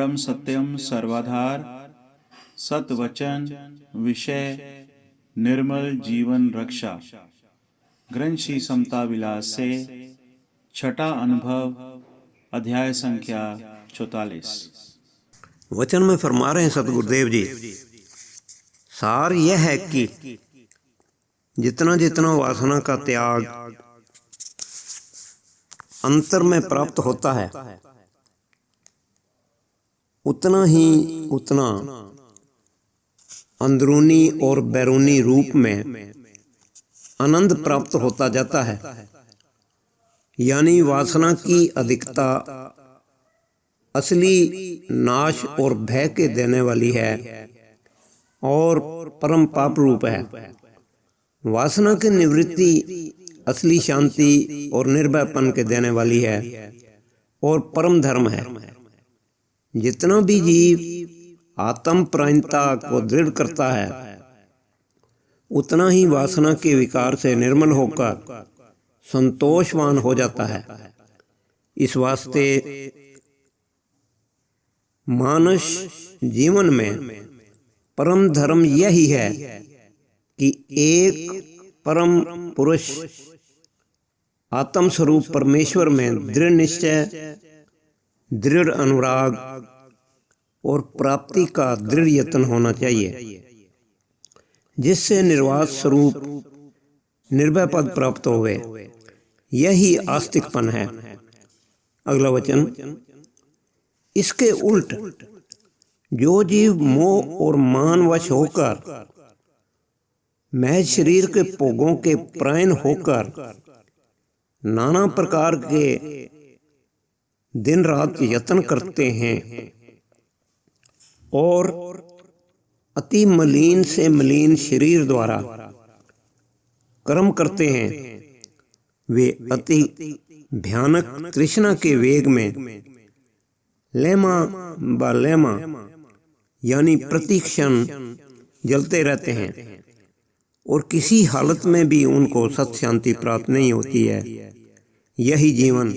परम सत्यम सर्वाधार, सत वचन विषय निर्मल जीवन रक्षा। ग्रंथ श्री समता विलास से छठा अनुभव, अध्याय संख्या 44। वचन में फरमा रहे हैं सतगुरुदेव जी, सार यह है कि जितना जितना वासना का त्याग अंतर में प्राप्त होता है, उतना ही उतना अंदरूनी और बैरूनी रूप में आनंद प्राप्त होता जाता है। यानी वासना की अधिकता असली नाश और भय के देने वाली है और परम पाप रूप है। वासना की निवृत्ति असली शांति और निर्भयपन के देने वाली है और परम धर्म है। जितना भी जीव आत्म प्रायणता को दृढ़ करता है, उतना ही वासना के विकार से निर्मल होकर संतोषवान हो जाता है। इस वास्ते मानस जीवन में परम धर्म यही है कि एक परम पुरुष आत्म स्वरूप परमेश्वर में दृढ़ निश्चय, दृढ़ अनुराग और प्राप्ति का दृढ़ यत्न होना चाहिए, जिससे निर्वास स्वरूप निर्भय पद प्राप्त होवे। यही आस्तिकपन है। अगला वचन, इसके उल्ट जो जीव मोह और मानवश होकर महज शरीर के भोगों के प्रायण होकर नाना प्रकार के दिन रात यत्न करते हैं और अति मलिन से मलिन शरीर द्वारा कर्म करते हैं, वे अति भयानक तृष्णा के वेग में लेमा ब लेमा यानी प्रतिक्षण जलते रहते हैं और किसी हालत में भी उनको सत शांति प्राप्त नहीं होती है। यही जीवन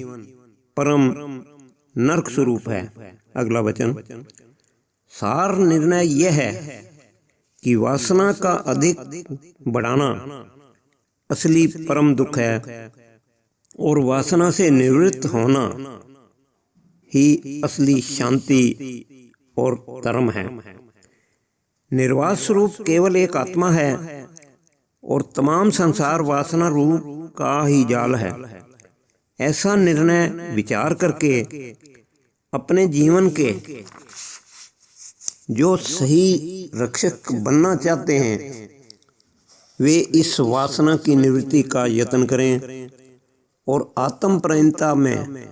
परम नरक स्वरूप है। अगला वचन, सार निर्णय यह है कि वासना का अधिक बढ़ाना असली परम दुख है और वासना से निवृत्त होना ही असली शांति और धर्म है। निर्वास स्वरूप केवल एक आत्मा है और तमाम संसार वासना रूप का ही जाल है। ऐसा निर्णय विचार करके अपने जीवन के जो सही रक्षक बनना चाहते हैं, वे इस वासना की निवृत्ति का यत्न करें और आत्म प्रायणता में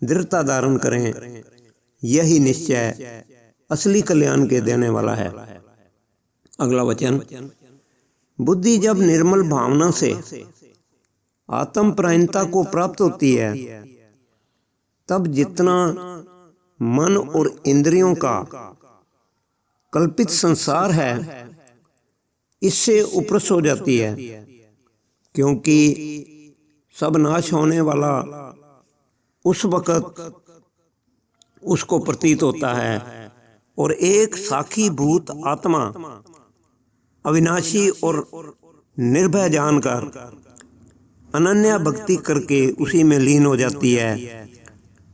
दृढ़ता धारण करें। यही निश्चय असली कल्याण के देने वाला है। अगला वचन, बुद्धि जब निर्मल भावना से आत्म प्रायणता को प्राप्त होती है, तब जितना मन और इंद्रियों का कल्पित संसार है, इससे उपरस हो जाती है, क्योंकि सब नाश होने वाला उस वक़्त उसको प्रतीत होता है और एक साखी भूत आत्मा अविनाशी और निर्भय जानकर अनन्या भक्ति करके उसी में लीन हो जाती है।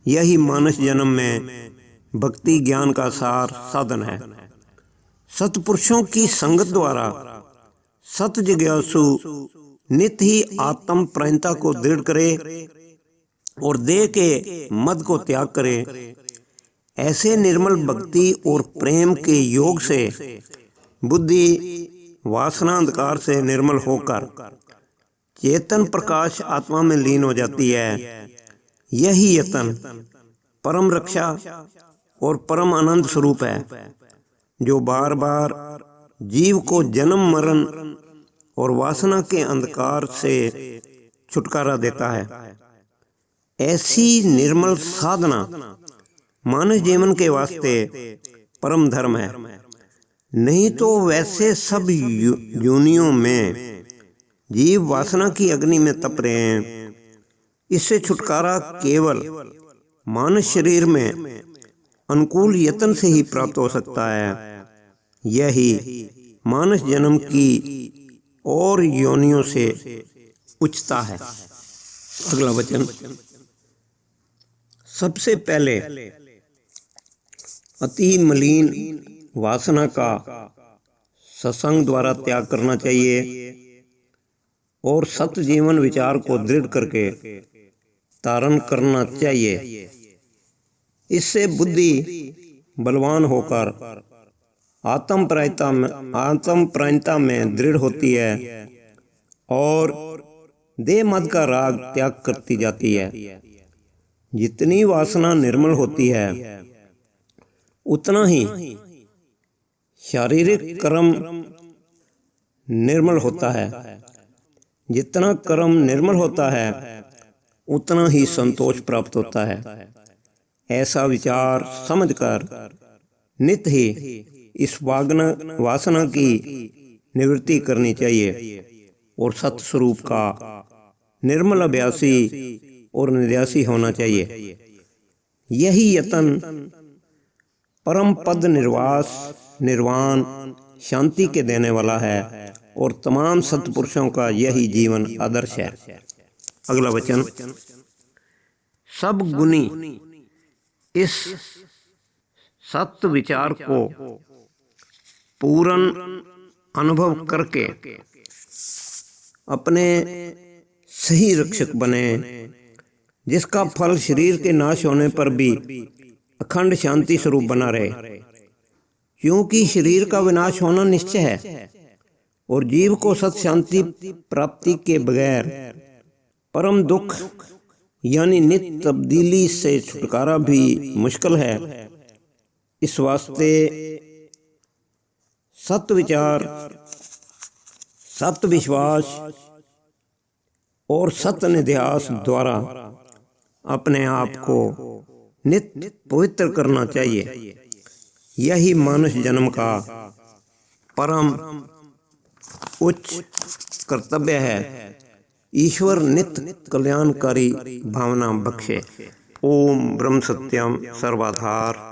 यही मानस जन्म में भक्ति ज्ञान का सार साधन है। सत्पुरुषों की संगत द्वारा सत जिज्ञासु नित्य ही आत्म प्रायणता को दृढ़ करे और देह के मद को त्याग करे। ऐसे निर्मल भक्ति और प्रेम के योग से बुद्धि वासना अंधकार से निर्मल होकर चेतन प्रकाश आत्मा में लीन हो जाती है। यही यत्न परम रक्षा और परम आनंद स्वरूप है, जो बार बार जीव को जन्म मरण और वासना के अंधकार से छुटकारा देता है। ऐसी निर्मल साधना मानव जीवन के वास्ते परम धर्म है। नहीं तो वैसे सब योनियों में जीव वासना की अग्नि में तप रहे हैं। इससे छुटकारा केवल मानव शरीर में अनुकूल यत्न से ही प्राप्त हो सकता है। यही मानस जन्म की और योनियों से उच्चता है। अगला वचन, सबसे पहले अति मलिन वासना का सत्संग द्वारा त्याग करना चाहिए और सत्य जीवन विचार को दृढ़ करके धारण करना चाहिए। इससे बुद्धि बलवान होकर आत्म प्रायणता में दृढ़ होती है और देह मद का राग त्याग करती जाती है। जितनी वासना निर्मल होती है उतना ही शारीरिक कर्म निर्मल होता है। जितना कर्म निर्मल होता है उतना ही संतोष प्राप्त होता है। ऐसा विचार समझकर नित्य ही इस वासना की निवृत्ति करनी चाहिए और सत्य स्वरूप का निर्मल अभ्यासी और निध्यासी होना चाहिए। यही यत्न परम पद निर्वाण शांति के देने वाला है और तमाम सत्पुरुषों का यही जीवन आदर्श है। अगला वचन, सब गुणी इस सत्य विचार को पूर्ण अनुभव करके अपने सही रक्षक बने, जिसका फल शरीर के नाश होने पर भी अखंड शांति स्वरूप बना रहे। क्योंकि शरीर का विनाश होना निश्चय है और जीव को सत शांति प्राप्ति के बगैर परम दुख यानी नित्य तब्दीली से छुटकारा भी मुश्किल है। इस वास्ते सत्य विचार, सत्य विश्वास और सत्य निध्यास द्वारा अपने आप को नित्य पवित्र करना चाहिए। यही मानस जन्म का परम उच्च कर्तव्य है। ईश्वर नित्य कल्याणकारी भावना बख्शे। ओम ब्रह्म सत्यम सर्वाधार।